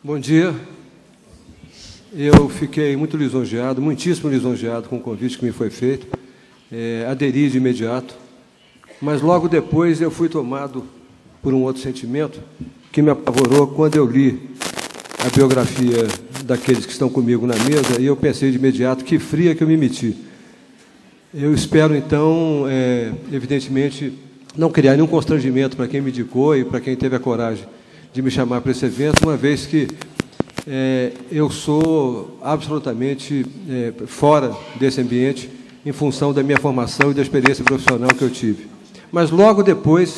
Bom dia. Eu fiquei muito lisonjeado, muitíssimo lisonjeado com o convite que me foi feito. Aderi de imediato, mas logo depois eu fui tomado por um outro sentimento que me apavorou quando eu li a biografia daqueles que estão comigo na mesa, e eu pensei de imediato, que fria que eu me meti. Eu espero, então, evidentemente, não criar nenhum constrangimento para quem me indicou e para quem teve a coragem de me chamar para esse evento, uma vez que eu sou absolutamente fora desse ambiente em função da minha formação e da experiência profissional que eu tive. Mas logo depois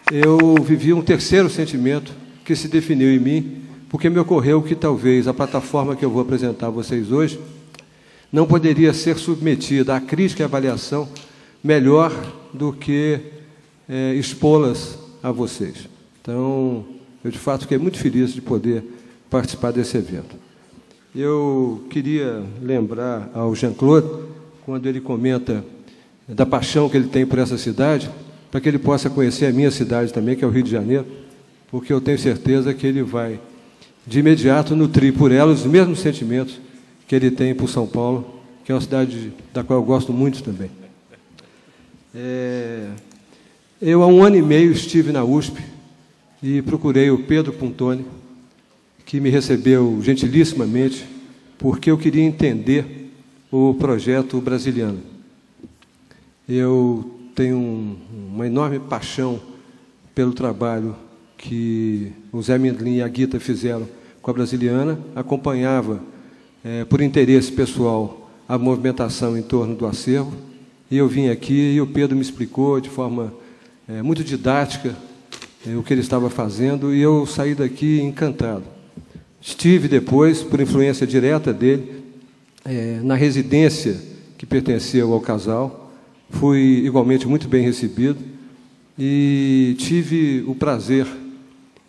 eu vivi um terceiro sentimento que se definiu em mim, porque me ocorreu que talvez a plataforma que eu vou apresentar a vocês hoje não poderia ser submetida à crítica e avaliação melhor do que expô-las a vocês. Então, eu, de fato, fiquei muito feliz de poder participar desse evento. Eu queria lembrar ao Jean-Claude, quando ele comenta da paixão que ele tem por essa cidade, para que ele possa conhecer a minha cidade também, que é o Rio de Janeiro, porque eu tenho certeza que ele vai, de imediato, nutrir por ela os mesmos sentimentos que ele tem por São Paulo, que é uma cidade da qual eu gosto muito também. Eu, há 1 ano e meio, estive na USP e procurei o Pedro Puntoni, que me recebeu gentilíssimamente, porque eu queria entender o projeto brasiliano. Eu tenho uma enorme paixão pelo trabalho que o Zé Mindlin e a Guita fizeram com a Brasiliana, acompanhava, por interesse pessoal, a movimentação em torno do acervo, e eu vim aqui e o Pedro me explicou de forma muito didática o que ele estava fazendo, e eu saí daqui encantado. Estive depois, por influência direta dele, na residência que pertenceu ao casal, fui igualmente muito bem recebido e tive o prazer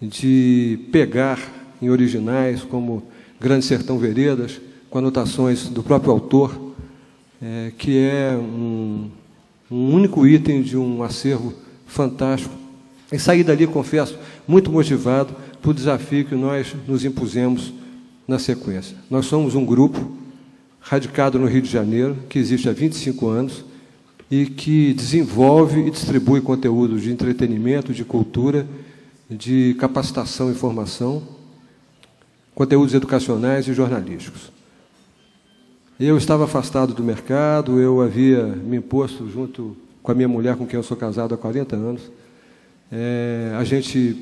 de pegar em originais como Grande Sertão Veredas, com anotações do próprio autor, que é um único item de um acervo fantástico. E saí dali, confesso, muito motivado para o desafio que nós nos impusemos na sequência. Nós somos um grupo radicado no Rio de Janeiro, que existe há 25 anos, e que desenvolve e distribui conteúdos de entretenimento, de cultura, de capacitação e formação, conteúdos educacionais e jornalísticos. Eu estava afastado do mercado, eu havia me imposto junto com a minha mulher, com quem eu sou casado há 40 anos. A gente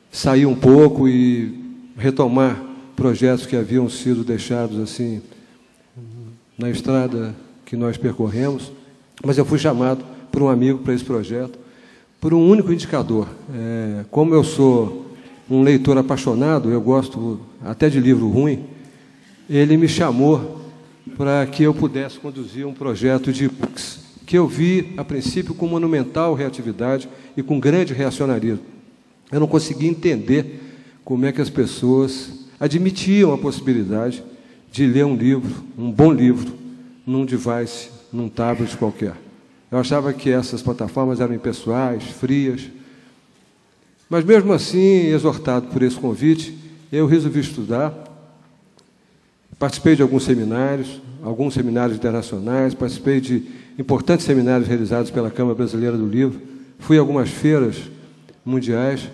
sair um pouco e retomar projetos que haviam sido deixados assim na estrada que nós percorremos, mas eu fui chamado por um amigo para esse projeto, por um único indicador. Como eu sou um leitor apaixonado, eu gosto até de livro ruim, ele me chamou para que eu pudesse conduzir um projeto de e-books, que eu vi, a princípio, com monumental reatividade e com grande reacionarismo. Eu não conseguia entender como é que as pessoas admitiam a possibilidade de ler um livro, um bom livro, num device, num tablet qualquer. Eu achava que essas plataformas eram impessoais, frias. Mas, mesmo assim, exortado por esse convite, eu resolvi estudar. Participei de alguns seminários internacionais, participei de importantes seminários realizados pela Câmara Brasileira do Livro, fui a algumas feiras mundiais,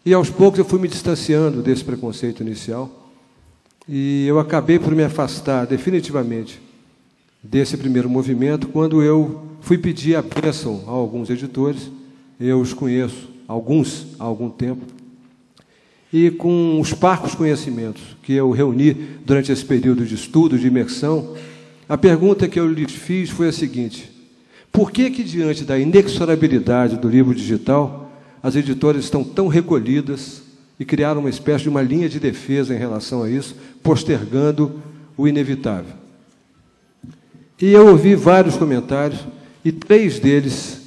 e aos poucos eu fui me distanciando desse preconceito inicial, e eu acabei por me afastar definitivamente desse primeiro movimento quando eu fui pedir a bênção a alguns editores. Eu os conheço, alguns há algum tempo, e com os parcos conhecimentos que eu reuni durante esse período de estudo, de imersão, a pergunta que eu lhes fiz foi a seguinte: por que, diante da inexorabilidade do livro digital, as editoras estão tão recolhidas e criaram uma espécie de uma linha de defesa em relação a isso, postergando o inevitável? E eu ouvi vários comentários, e 3 deles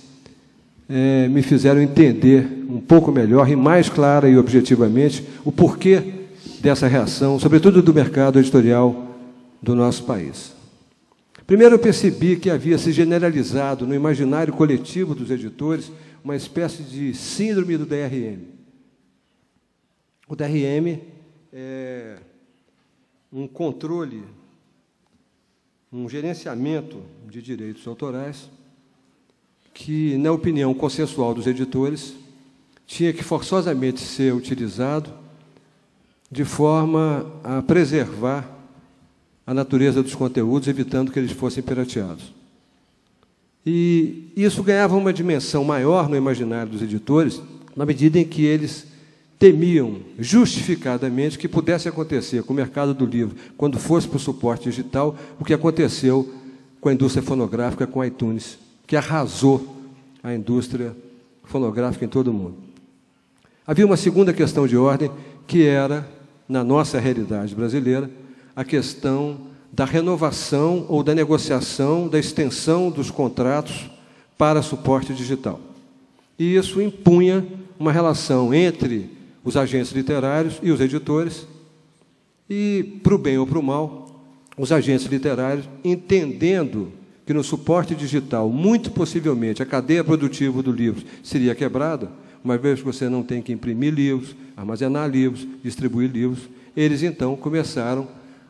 me fizeram entender um pouco melhor e mais clara e objetivamente o porquê dessa reação, sobretudo do mercado editorial do nosso país. Primeiro, eu percebi que havia se generalizado no imaginário coletivo dos editores uma espécie de síndrome do DRM. O DRM um controle, um gerenciamento de direitos autorais que, na opinião consensual dos editores, tinha que forçosamente ser utilizado de forma a preservar a natureza dos conteúdos, evitando que eles fossem pirateados. E isso ganhava uma dimensão maior no imaginário dos editores, na medida em que eles temiam, justificadamente, que pudesse acontecer com o mercado do livro, quando fosse para o suporte digital, o que aconteceu com a indústria fonográfica, com a iTunes, que arrasou a indústria fonográfica em todo o mundo. Havia uma segunda questão de ordem, que era, na nossa realidade brasileira, a questão da renovação ou da negociação, da extensão dos contratos para suporte digital. E isso impunha uma relação entre os agentes literários e os editores, e, para o bem ou para o mal, os agentes literários, entendendo que no suporte digital, muito possivelmente, a cadeia produtiva do livro seria quebrada, uma vez que você não tem que imprimir livros, armazenar livros, distribuir livros, eles, então, começaram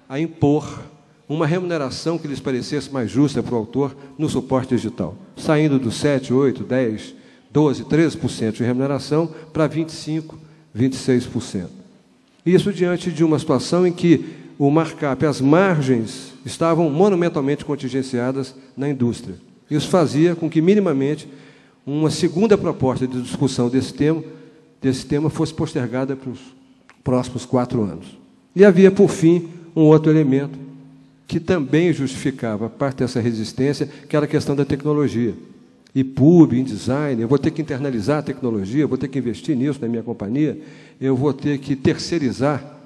a impor uma remuneração que lhes parecesse mais justa para o autor no suporte digital, saindo dos 7%, 8%, 10%, 12%, 13% de remuneração para 25%, 26%. Isso diante de uma situação em que o markup, as margens, estavam monumentalmente contingenciadas na indústria. Isso fazia com que, minimamente, uma segunda proposta de discussão desse tema fosse postergada para os próximos 4 anos. E havia, por fim, um outro elemento que também justificava parte dessa resistência, que era a questão da tecnologia. EPUB, InDesign, eu vou ter que internalizar a tecnologia, eu vou ter que investir nisso na minha companhia, eu vou ter que terceirizar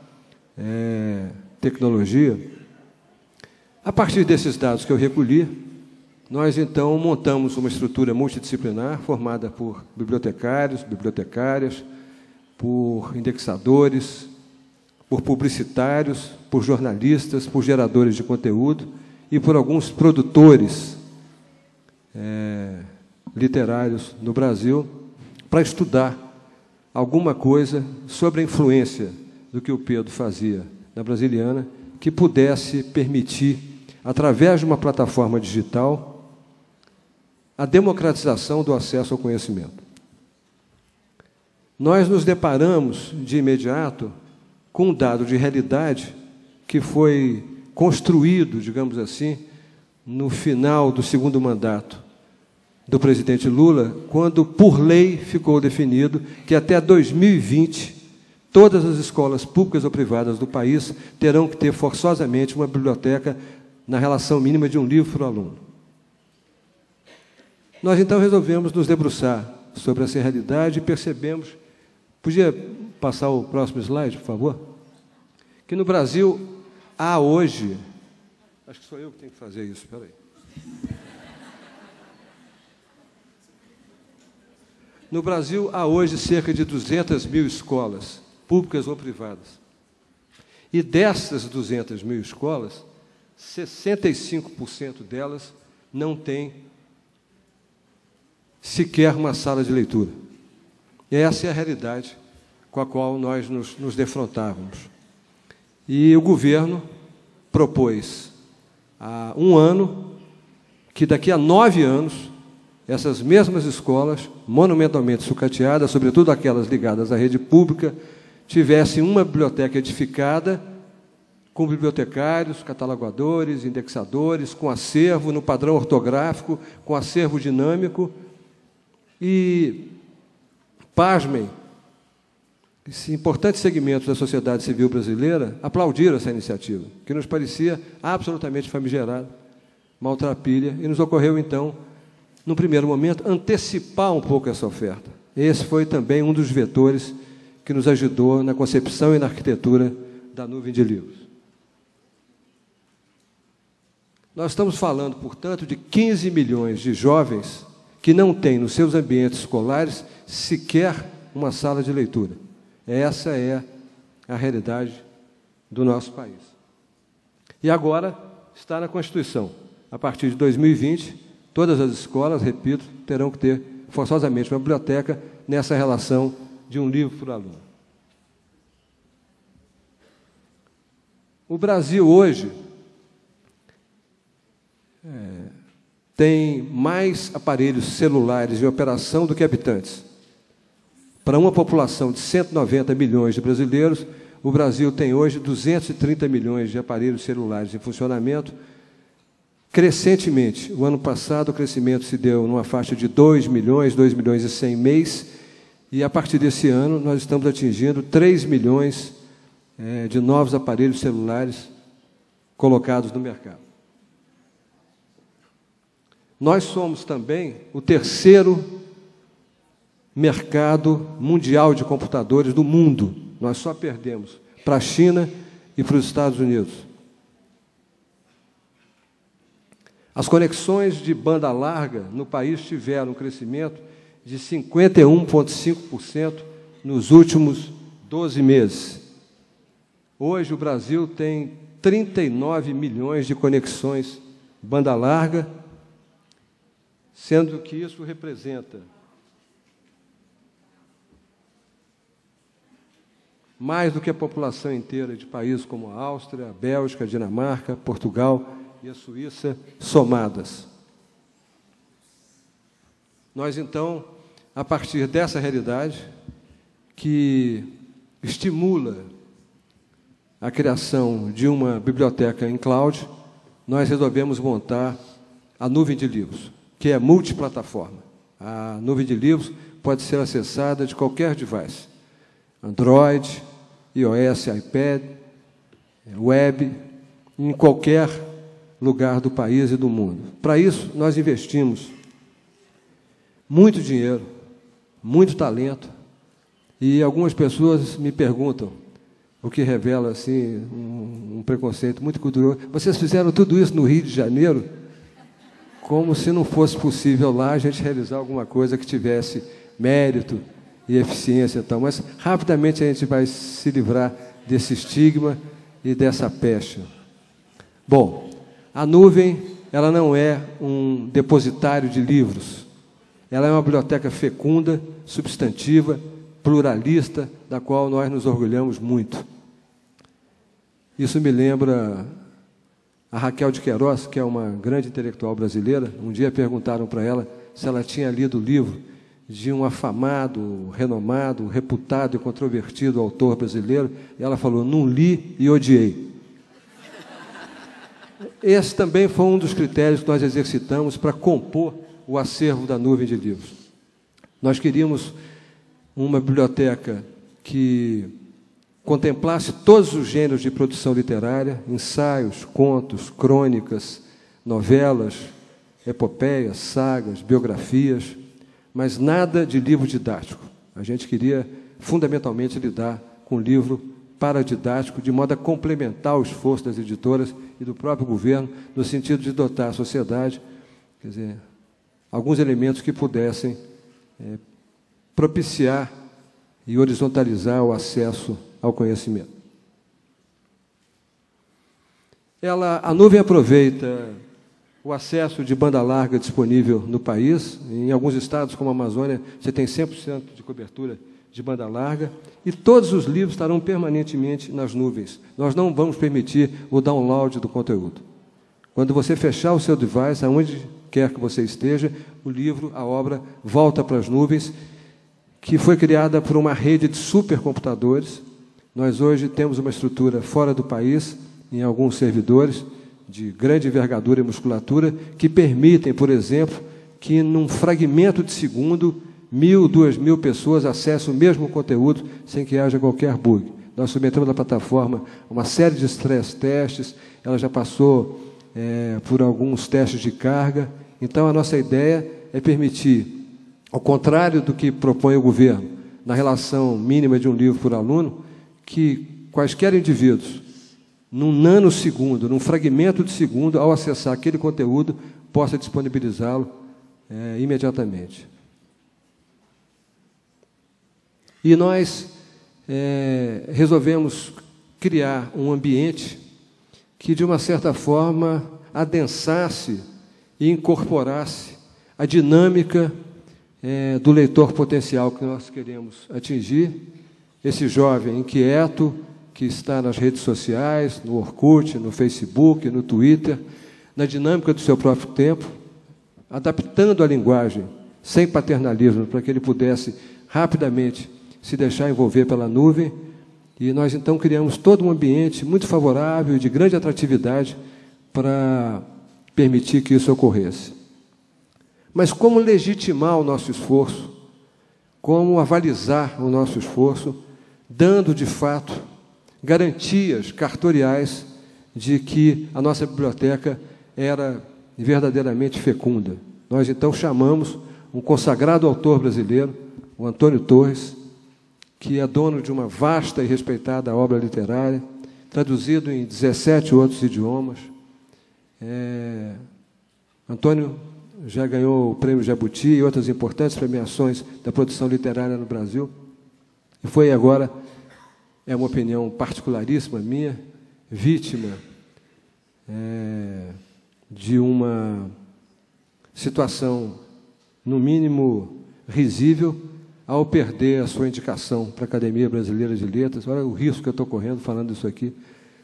tecnologia. A partir desses dados que eu recolhi, nós, então, montamos uma estrutura multidisciplinar formada por bibliotecários, bibliotecárias, por indexadores, por publicitários, por jornalistas, por geradores de conteúdo e por alguns produtores literários no Brasil, para estudar alguma coisa sobre a influência do que o Pedro fazia na Brasiliana, que pudesse permitir, através de uma plataforma digital, a democratização do acesso ao conhecimento. Nós nos deparamos, de imediato, com um dado de realidade que foi construído, digamos assim, no final do segundo mandato do presidente Lula, quando, por lei, ficou definido que até 2020 todas as escolas públicas ou privadas do país terão que ter forçosamente uma biblioteca na relação mínima de um livro por aluno. Nós, então, resolvemos nos debruçar sobre essa realidade e percebemos... Podia passar o próximo slide, por favor? Que no Brasil há hoje... Acho que sou eu que tenho que fazer isso, espera aí. No Brasil há hoje cerca de 200 mil escolas, públicas ou privadas. E dessas 200 mil escolas, 65% delas não têm sequer uma sala de leitura. E essa é a realidade com a qual nós nos defrontávamos. E o governo propôs há um ano que daqui a 9 anos essas mesmas escolas, monumentalmente sucateadas, sobretudo aquelas ligadas à rede pública, tivessem uma biblioteca edificada, com bibliotecários, catalogadores, indexadores, com acervo no padrão ortográfico, com acervo dinâmico. E, pasmem, esses importantes segmentos da sociedade civil brasileira aplaudiram essa iniciativa, que nos parecia absolutamente famigerada, maltrapilha, e nos ocorreu, então, no primeiro momento, antecipar um pouco essa oferta. Esse foi também um dos vetores que nos ajudou na concepção e na arquitetura da nuvem de livros. Nós estamos falando, portanto, de 15 milhões de jovens que não têm nos seus ambientes escolares sequer uma sala de leitura. Essa é a realidade do nosso país. E agora está na Constituição. A partir de 2020, todas as escolas, repito, terão que ter forçosamente uma biblioteca nessa relação de um livro por aluno. O Brasil hoje tem mais aparelhos celulares em operação do que habitantes. Para uma população de 190 milhões de brasileiros, o Brasil tem hoje 230 milhões de aparelhos celulares em funcionamento. Crescentemente, o ano passado o crescimento se deu numa faixa de 2 milhões e 100 mês, e a partir desse ano nós estamos atingindo 3 milhões de novos aparelhos celulares colocados no mercado. Nós somos também o terceiro mercado mundial de computadores do mundo. Nós só perdemos para a China e para os Estados Unidos. As conexões de banda larga no país tiveram um crescimento de 51,5% nos últimos 12 meses. Hoje, o Brasil tem 39 milhões de conexões banda larga, sendo que isso representa mais do que a população inteira de países como a Áustria, a Bélgica, a Dinamarca, Portugal e a Suíça somadas. Nós, então, a partir dessa realidade, que estimula a criação de uma biblioteca em cloud, nós resolvemos montar a nuvem de livros, que é multiplataforma. A nuvem de livros pode ser acessada de qualquer device, Android, iOS, iPad, web, em qualquer lugar do país e do mundo. Para isso, nós investimos muito dinheiro, muito talento, e algumas pessoas me perguntam, o que revela assim, um preconceito muito cultural. Vocês fizeram tudo isso no Rio de Janeiro, como se não fosse possível lá a gente realizar alguma coisa que tivesse mérito e eficiência e tal. Mas rapidamente a gente vai se livrar desse estigma e dessa pecha. Bom, a nuvem, ela não é um depositário de livros. Ela é uma biblioteca fecunda, substantiva, pluralista, da qual nós nos orgulhamos muito. Isso me lembra a Raquel de Queiroz, que é uma grande intelectual brasileira. Um dia perguntaram para ela se ela tinha lido o livro de um afamado, renomado, reputado e controvertido autor brasileiro, e ela falou, não li e odiei. Esse também foi um dos critérios que nós exercitamos para compor o acervo da nuvem de livros. Nós queríamos uma biblioteca que contemplasse todos os gêneros de produção literária, ensaios, contos, crônicas, novelas, epopeias, sagas, biografias, mas nada de livro didático. A gente queria, fundamentalmente, lidar com livro paradidático, de modo a complementar o esforço das editoras e do próprio governo, no sentido de dotar a sociedade, quer dizer, alguns elementos que pudessem propiciar e horizontalizar o acesso ao conhecimento. A nuvem aproveita o acesso de banda larga disponível no país. Em alguns estados, como a Amazônia, você tem 100% de cobertura de banda larga, e todos os livros estarão permanentemente nas nuvens. Nós não vamos permitir o download do conteúdo. Quando você fechar o seu device, aonde quer que você esteja, o livro, a obra, volta para as nuvens, que foi criada por uma rede de supercomputadores. Nós hoje temos uma estrutura fora do país, em alguns servidores, de grande envergadura e musculatura, que permitem, por exemplo, que num fragmento de segundo, 1.000, 2.000 pessoas acessem o mesmo conteúdo sem que haja qualquer bug. Nós submetemos à plataforma uma série de stress testes, ela já passou por alguns testes de carga. Então, a nossa ideia é permitir, ao contrário do que propõe o governo, na relação mínima de um livro por aluno, que quaisquer indivíduos, num nanosegundo, num fragmento de segundo, ao acessar aquele conteúdo, possa disponibilizá-lo imediatamente. E nós resolvemos criar um ambiente que, de uma certa forma, adensasse e incorporasse a dinâmica do leitor potencial que nós queremos atingir, esse jovem inquieto, que está nas redes sociais, no Orkut, no Facebook, no Twitter, na dinâmica do seu próprio tempo, adaptando a linguagem, sem paternalismo, para que ele pudesse rapidamente se deixar envolver pela nuvem. E nós, então, criamos todo um ambiente muito favorável e de grande atratividade para permitir que isso ocorresse. Mas como legitimar o nosso esforço? Como avalizar o nosso esforço, dando, de fato, garantias cartoriais de que a nossa biblioteca era verdadeiramente fecunda. Nós, então, chamamos um consagrado autor brasileiro, o Antônio Torres, que é dono de uma vasta e respeitada obra literária, traduzido em 17 outros idiomas. Antônio já ganhou o Prêmio Jabuti e outras importantes premiações da produção literária no Brasil. E foi agora, é uma opinião particularíssima minha, vítima de uma situação, no mínimo, risível, ao perder a sua indicação para a Academia Brasileira de Letras. Olha o risco que eu estou correndo falando isso aqui,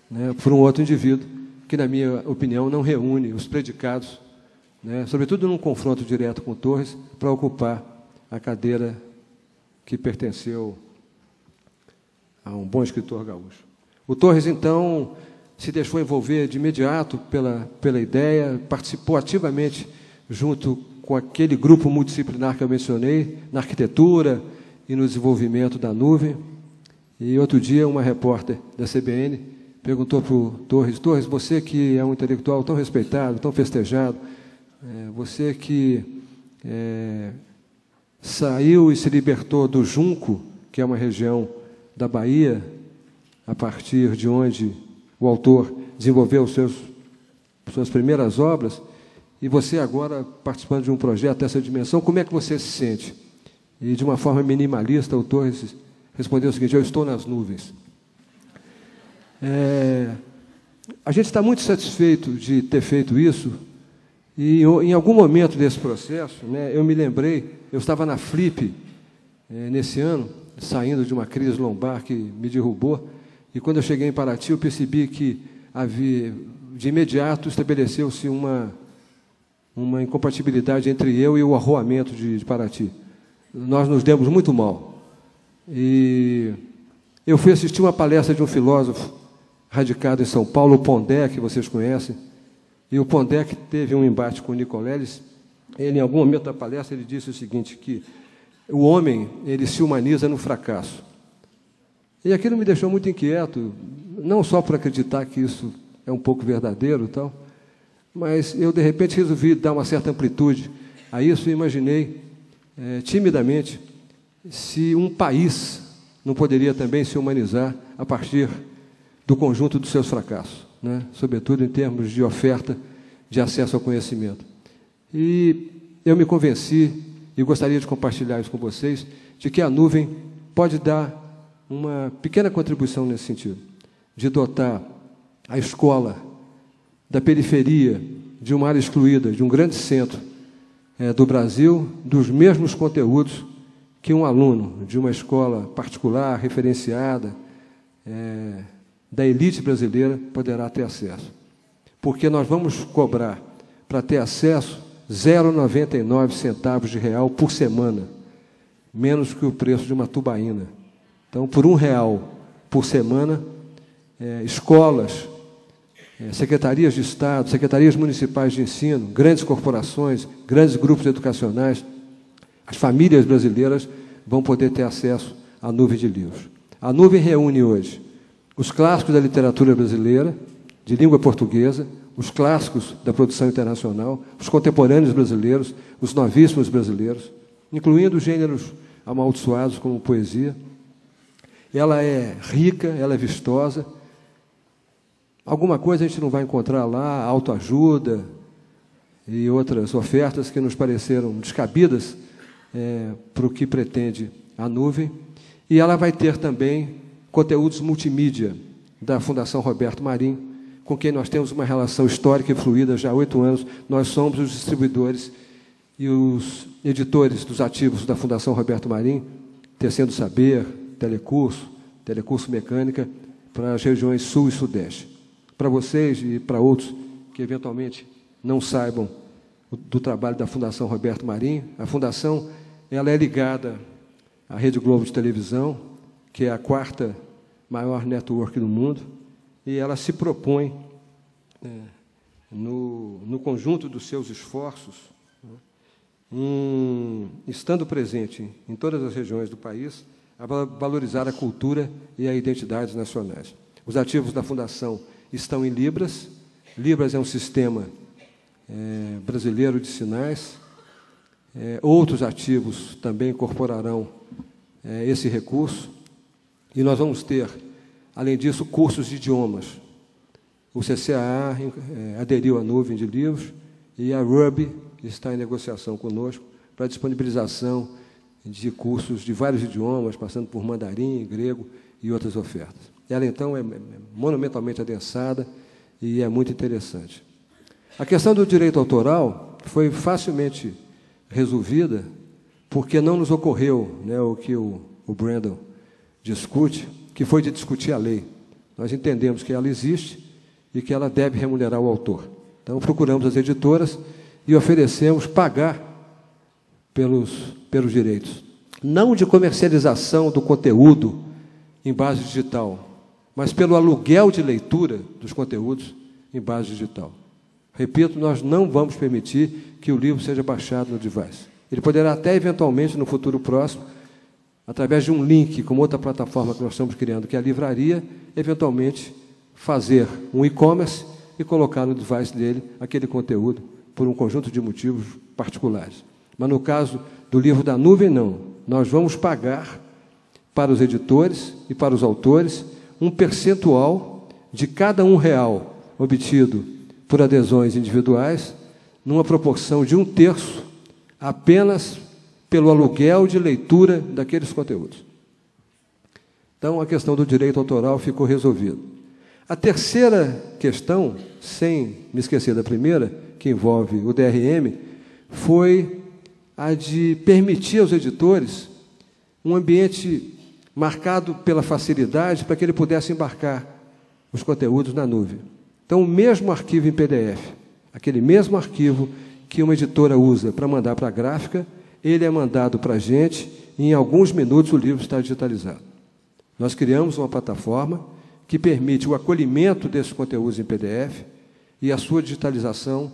né, por um outro indivíduo que, na minha opinião, não reúne os predicados, né, sobretudo num confronto direto com Torres, para ocupar a cadeira que pertenceu a um bom escritor gaúcho. O Torres, então, se deixou envolver de imediato pela ideia, participou ativamente junto com aquele grupo multidisciplinar que eu mencionei, na arquitetura e no desenvolvimento da nuvem. E outro dia, uma repórter da CBN perguntou para o Torres: Torres, você que é um intelectual tão respeitado, tão festejado, você que saiu e se libertou do Junco, que é uma região da Bahia, a partir de onde o autor desenvolveu suas primeiras obras, e você agora participando de um projeto dessa dimensão, como é que você se sente? E, de uma forma minimalista, o Torres respondeu o seguinte: eu estou nas nuvens. A gente está muito satisfeito de ter feito isso, e em algum momento desse processo, né, eu me lembrei, eu estava na Flip nesse ano, saindo de uma crise lombar que me derrubou, e quando eu cheguei em Paraty, eu percebi que de imediato estabeleceu-se uma incompatibilidade entre eu e o arruamento de Paraty. Nós nos demos muito mal. E eu fui assistir uma palestra de um filósofo radicado em São Paulo, o Pondé, que vocês conhecem, e o Pondé, que teve um embate com o Nicoleles, ele, em algum momento da palestra, ele disse o seguinte, que o homem, ele se humaniza no fracasso. E aquilo me deixou muito inquieto, não só por acreditar que isso é um pouco verdadeiro e tal, mas eu, de repente, resolvi dar uma certa amplitude a isso e imaginei, timidamente, se um país não poderia também se humanizar a partir do conjunto dos seus fracassos, né? Sobretudo em termos de oferta de acesso ao conhecimento. E eu me convenci, e gostaria de compartilhar isso com vocês, de que a nuvem pode dar uma pequena contribuição nesse sentido, de dotar a escola da periferia, de uma área excluída, de um grande centro do Brasil, dos mesmos conteúdos que um aluno de uma escola particular, referenciada, da elite brasileira, poderá ter acesso. Porque nós vamos cobrar, para ter acesso, 0,99 centavos de real por semana, menos que o preço de uma tubaína. Então, por R$1 por semana, escolas, secretarias de Estado, secretarias municipais de ensino, grandes corporações, grandes grupos educacionais, as famílias brasileiras vão poder ter acesso à nuvem de livros. A nuvem reúne hoje os clássicos da literatura brasileira, de língua portuguesa, os clássicos da produção internacional, os contemporâneos brasileiros, os novíssimos brasileiros, incluindo gêneros amaldiçoados como poesia. Ela é rica, ela é vistosa. Alguma coisa a gente não vai encontrar lá, autoajuda e outras ofertas que nos pareceram descabidas para o que pretende a nuvem. E ela vai ter também conteúdos multimídia da Fundação Roberto Marinho, com quem nós temos uma relação histórica e fluida já há 8 anos. Nós somos os distribuidores e os editores dos ativos da Fundação Roberto Marinho, Tecendo Saber, Telecurso Mecânica, para as regiões Sul e Sudeste. Para vocês e para outros que eventualmente não saibam do trabalho da Fundação Roberto Marinho, a Fundação ela é ligada à Rede Globo de televisão, que é a 4ª maior network do mundo, e ela se propõe, no conjunto dos seus esforços, estando presente em todas as regiões do país, a valorizar a cultura e a identidade nacionais. Os ativos da Fundação estão em Libras. Libras é um sistema brasileiro de sinais. Outros ativos também incorporarão esse recurso. E nós vamos ter, além disso, cursos de idiomas. O CCAA aderiu à nuvem de livros e a RUB está em negociação conosco para a disponibilização de cursos de vários idiomas, passando por mandarim, grego e outras ofertas. Ela, então, é monumentalmente adensada e é muito interessante. A questão do direito autoral foi facilmente resolvida porque não nos ocorreu, né, o que o Brandon discute, que foi de discutir a lei. Nós entendemos que ela existe e que ela deve remunerar o autor. Então, procuramos as editoras e oferecemos pagar pelos direitos. Não de comercialização do conteúdo em base digital, mas pelo aluguel de leitura dos conteúdos em base digital. Repito, nós não vamos permitir que o livro seja baixado no device. Ele poderá até, eventualmente, no futuro próximo, através de um link com outra plataforma que nós estamos criando, que é a livraria, eventualmente fazer um e-commerce e colocar no device dele aquele conteúdo por um conjunto de motivos particulares. Mas, no caso do livro da nuvem, não. Nós vamos pagar para os editores e para os autores um percentual de cada R$1 obtido por adesões individuais, numa proporção de 1/3, apenas pelo aluguel de leitura daqueles conteúdos. Então, a questão do direito autoral ficou resolvida. A terceira questão, sem me esquecer da primeira, que envolve o DRM, foi a de permitir aos editores um ambiente marcado pela facilidade para que ele pudesse embarcar os conteúdos na nuvem. Então, o mesmo arquivo em PDF, aquele mesmo arquivo que uma editora usa para mandar para a gráfica, ele é mandado para a gente e, em alguns minutos, o livro está digitalizado. Nós criamos uma plataforma que permite o acolhimento desses conteúdos em PDF e a sua digitalização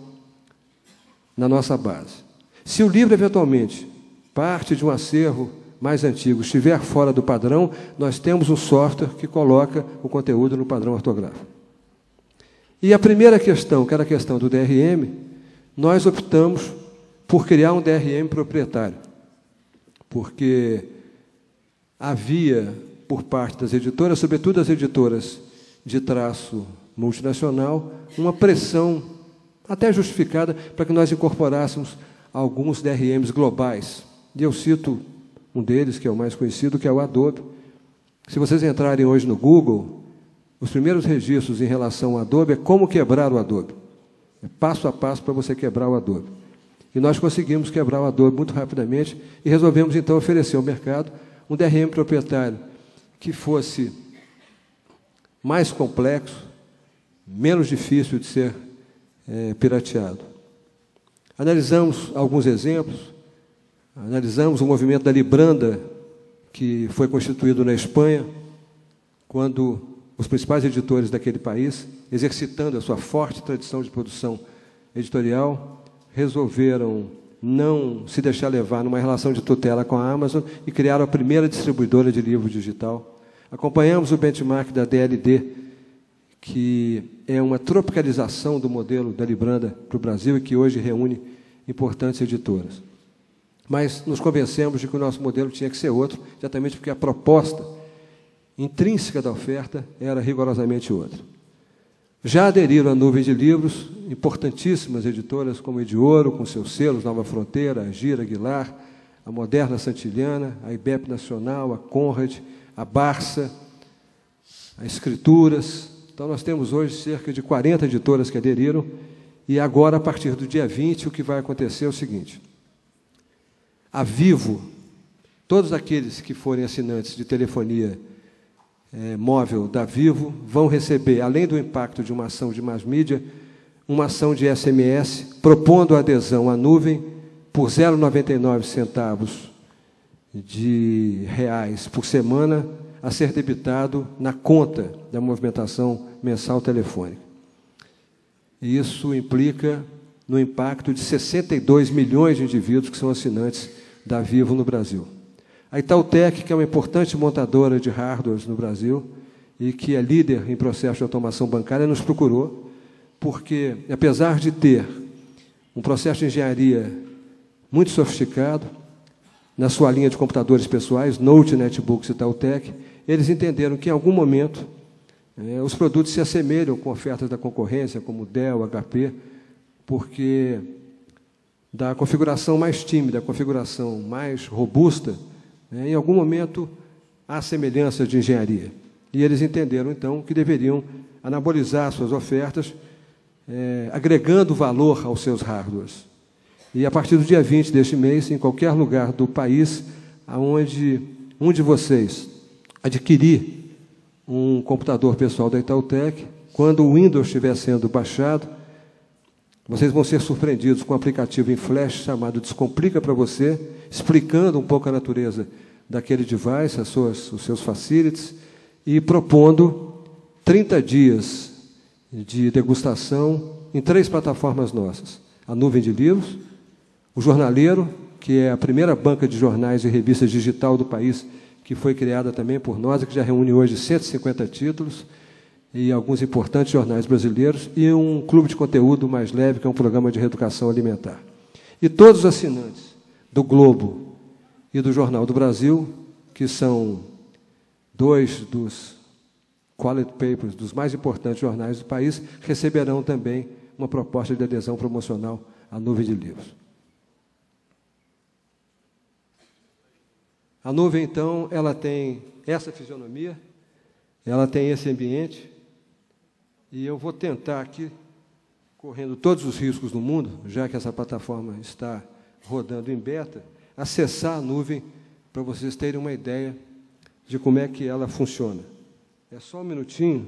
na nossa base. Se o livro, eventualmente, parte de um acervo mais antigo, estiver fora do padrão, nós temos um software que coloca o conteúdo no padrão ortográfico. E a primeira questão, que era a questão do DRM, nós optamos por criar um DRM proprietário, porque havia, por parte das editoras, sobretudo as editoras de traço multinacional, uma pressão até justificada para que nós incorporássemos alguns DRMs globais. E eu cito um deles, que é o mais conhecido, que é o Adobe. Se vocês entrarem hoje no Google, os primeiros registros em relação ao Adobe é como quebrar o Adobe. É passo a passo para você quebrar o Adobe. E nós conseguimos quebrar o Adobe muito rapidamente e resolvemos, então, oferecer ao mercado um DRM proprietário que fosse mais complexo, menos difícil de ser pirateado. Analisamos alguns exemplos, analisamos o movimento da Libranda, que foi constituído na Espanha, quando os principais editores daquele país, exercitando a sua forte tradição de produção editorial, resolveram não se deixar levar numa relação de tutela com a Amazon e criaram a primeira distribuidora de livro digital. Acompanhamos o benchmark da DLD, que é uma tropicalização do modelo da Libranda para o Brasil e que hoje reúne importantes editoras. Mas nos convencemos de que o nosso modelo tinha que ser outro, exatamente porque a proposta intrínseca da oferta era rigorosamente outra. Já aderiram à nuvem de livros importantíssimas editoras como Ediouro, com seus selos, Nova Fronteira, a Gira Aguilar, a Moderna Santillana, a IBEP Nacional, a Conrad, a Barça, a Escrituras. Então, nós temos hoje cerca de 40 editoras que aderiram, e agora, a partir do dia 20, o que vai acontecer é o seguinte: a Vivo, todos aqueles que forem assinantes de telefonia móvel da Vivo vão receber, além do impacto de uma ação de mass media, uma ação de SMS propondo a adesão à nuvem por 0,99 centavos de reais por semana a ser debitado na conta da movimentação mensal telefônica. E isso implica no impacto de 62 milhões de indivíduos que são assinantes da Vivo no Brasil. A Itautec, que é uma importante montadora de hardwares no Brasil e que é líder em processo de automação bancária, nos procurou, porque, apesar de ter um processo de engenharia muito sofisticado, na sua linha de computadores pessoais, Note, Netbooks e Itautec, eles entenderam que, em algum momento, os produtos se assemelham com ofertas da concorrência, como Dell, HP, porque da configuração mais tímida, a configuração mais robusta, em algum momento há semelhança de engenharia. E eles entenderam, então, que deveriam anabolizar suas ofertas, agregando valor aos seus hardwares. E, a partir do dia 20 deste mês, em qualquer lugar do país, onde um de vocês adquirir um computador pessoal da Itautec, quando o Windows estiver sendo baixado, vocês vão ser surpreendidos com um aplicativo em flash chamado Descomplica para você, explicando um pouco a natureza daquele device, os seus facilities, e propondo 30 dias de degustação em 3 plataformas nossas. A Nuvem de Livros, o Jornaleiro, que é a primeira banca de jornais e revistas digital do país, que foi criada também por nós, e que já reúne hoje 150 títulos, e alguns importantes jornais brasileiros, e um clube de conteúdo mais leve, que é um programa de reeducação alimentar. E todos os assinantes do Globo e do Jornal do Brasil, que são 2 dos quality papers, dos mais importantes jornais do país, receberão também uma proposta de adesão promocional à Nuvem de Livros. A nuvem, então, ela tem essa fisionomia, ela tem esse ambiente, e eu vou tentar aqui, correndo todos os riscos do mundo, já que essa plataforma está rodando em beta, acessar a nuvem para vocês terem uma ideia de como é que ela funciona. É só um minutinho,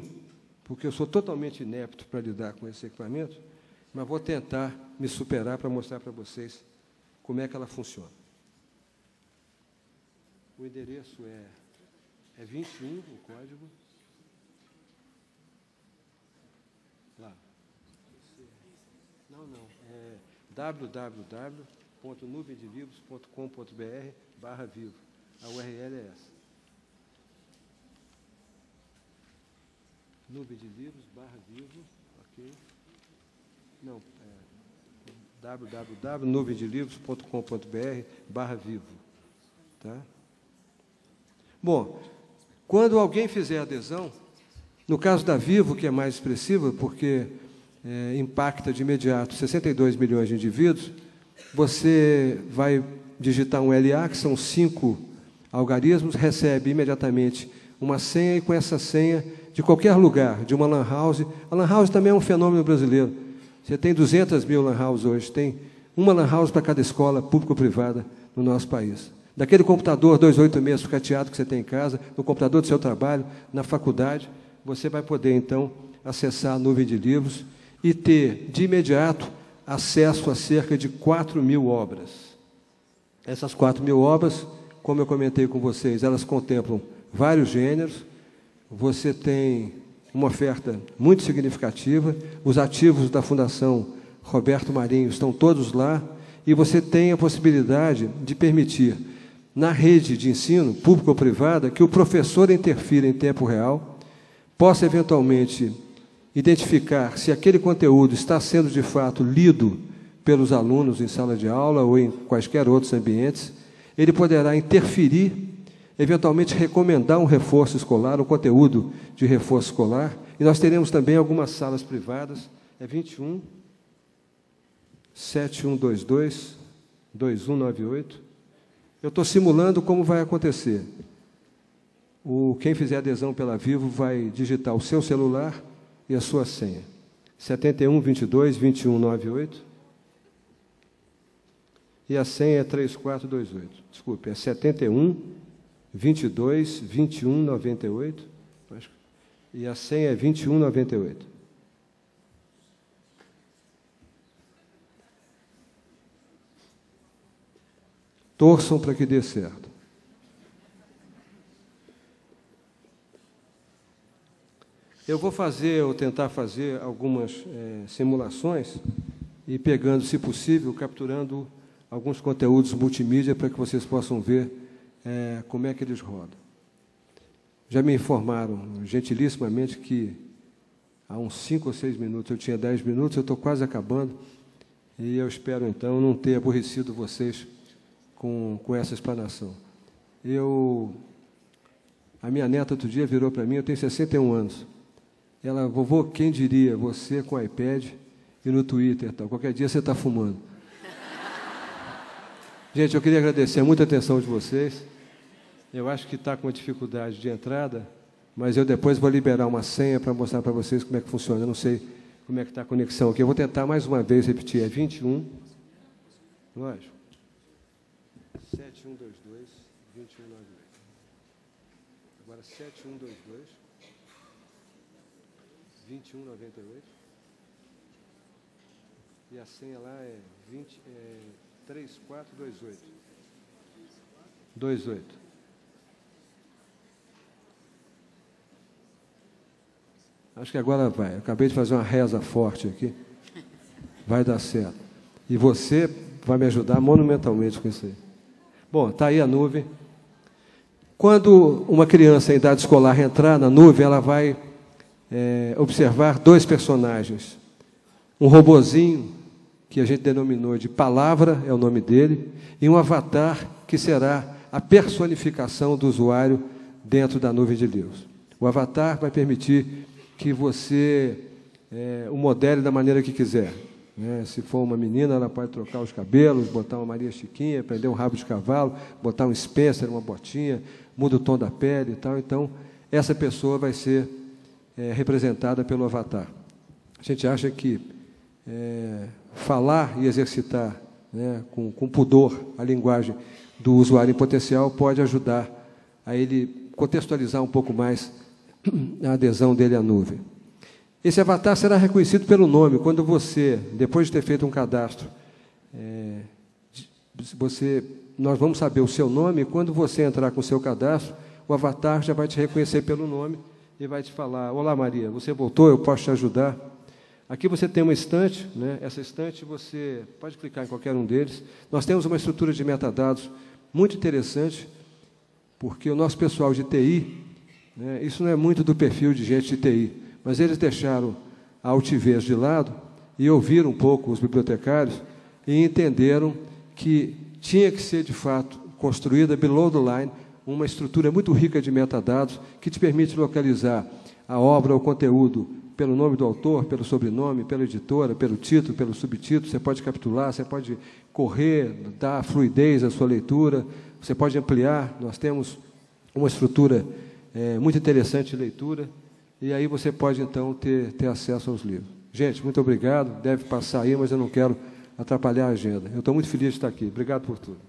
porque eu sou totalmente inepto para lidar com esse equipamento, mas vou tentar me superar para mostrar para vocês como é que ela funciona. O endereço é 21, o código. Lá. Não, é www.nuvendelivros.com.br/vivo. A URL é essa. Nuvem de Livros/vivo, ok? Não, www.nuvendelivros.com.br/vivo. Tá? Bom, quando alguém fizer adesão, no caso da Vivo, que é mais expressiva, porque impacta de imediato 62 milhões de indivíduos, você vai digitar um LA, que são 5 algarismos, recebe imediatamente uma senha, e com essa senha, de qualquer lugar, de uma lan house. A lan house também é um fenômeno brasileiro. Você tem 200 mil lan houses hoje, tem uma lan house para cada escola pública ou privada no nosso país. Daquele computador 286 sucateado que você tem em casa, no computador do seu trabalho, na faculdade, você vai poder, então, acessar a Nuvem de Livros e ter, de imediato, acesso a cerca de 4.000 obras. Essas 4.000 obras, como eu comentei com vocês, elas contemplam vários gêneros. Você tem uma oferta muito significativa, os ativos da Fundação Roberto Marinho estão todos lá, e você tem a possibilidade de permitir, na rede de ensino, pública ou privada, que o professor interfira em tempo real, possa eventualmente identificar se aquele conteúdo está sendo de fato lido pelos alunos em sala de aula ou em quaisquer outros ambientes. Ele poderá interferir, eventualmente recomendar um reforço escolar, um conteúdo de reforço escolar, e nós teremos também algumas salas privadas, 21 7122 2198. Eu estou simulando como vai acontecer. Quem fizer adesão pela Vivo vai digitar o seu celular e a sua senha. 7122-2198. E a senha é 3428. Desculpe, é 71-22-2198. E a senha é 2198. Torçam para que dê certo. Eu vou fazer, ou tentar fazer, algumas simulações e pegando, se possível, capturando alguns conteúdos multimídia para que vocês possam ver como é que eles rodam. Já me informaram, gentilíssimamente, que há uns 5 ou 6 minutos, eu tinha 10 minutos, eu estou quase acabando, e eu espero, então, não ter aborrecido vocês com essa explanação. A minha neta, outro dia, virou para mim, eu tenho 61 anos. Ela, vovô, quem diria, você com o iPad e no Twitter, tal. Qualquer dia você está fumando. Gente, eu queria agradecer muita atenção de vocês. Eu acho que está com uma dificuldade de entrada, mas eu depois vou liberar uma senha para mostrar para vocês como é que funciona. Eu não sei como é que está a conexão aqui. Eu vou tentar mais uma vez repetir. É 21. Lógico. 7122 2198. Agora 7122 2198. E a senha lá é 3428. 28. Acho que agora vai. Eu acabei de fazer uma reza forte aqui. Vai dar certo. E você vai me ajudar monumentalmente com isso aí. Bom, está aí a nuvem. Quando uma criança em idade escolar entrar na nuvem, ela vai observar 2 personagens. Um robozinho, que a gente denominou de Palavra, é o nome dele, e um avatar, que será a personificação do usuário dentro da nuvem de Deus. O avatar vai permitir que você o modele da maneira que quiser. Se for uma menina, ela pode trocar os cabelos, botar uma Maria Chiquinha, prender um rabo de cavalo, botar um Spencer, uma botinha, muda o tom da pele e tal. Então, essa pessoa vai ser representada pelo avatar. A gente acha que falar e exercitar com pudor a linguagem do usuário em potencial pode ajudar a ele contextualizar um pouco mais a adesão dele à nuvem. Esse avatar será reconhecido pelo nome. Quando você, depois de ter feito um cadastro, nós vamos saber o seu nome, e quando você entrar com o seu cadastro, o avatar já vai te reconhecer pelo nome e vai te falar: olá, Maria, você voltou, eu posso te ajudar? Aqui você tem uma estante, essa estante você pode clicar em qualquer um deles. Nós temos uma estrutura de metadados muito interessante, porque o nosso pessoal de TI, isso não é muito do perfil de gente de TI, mas eles deixaram a altivez de lado e ouviram um pouco os bibliotecários e entenderam que tinha que ser, de fato, construída below the line, uma estrutura muito rica de metadados que te permite localizar a obra, o conteúdo, pelo nome do autor, pelo sobrenome, pela editora, pelo título, pelo subtítulo. Você pode capitular, você pode correr, dar fluidez à sua leitura, você pode ampliar. Nós temos uma estrutura muito interessante de leitura, e aí você pode, então, ter acesso aos livros. Gente, muito obrigado. Deve passar aí, mas eu não quero atrapalhar a agenda. Eu estou muito feliz de estar aqui. Obrigado por tudo.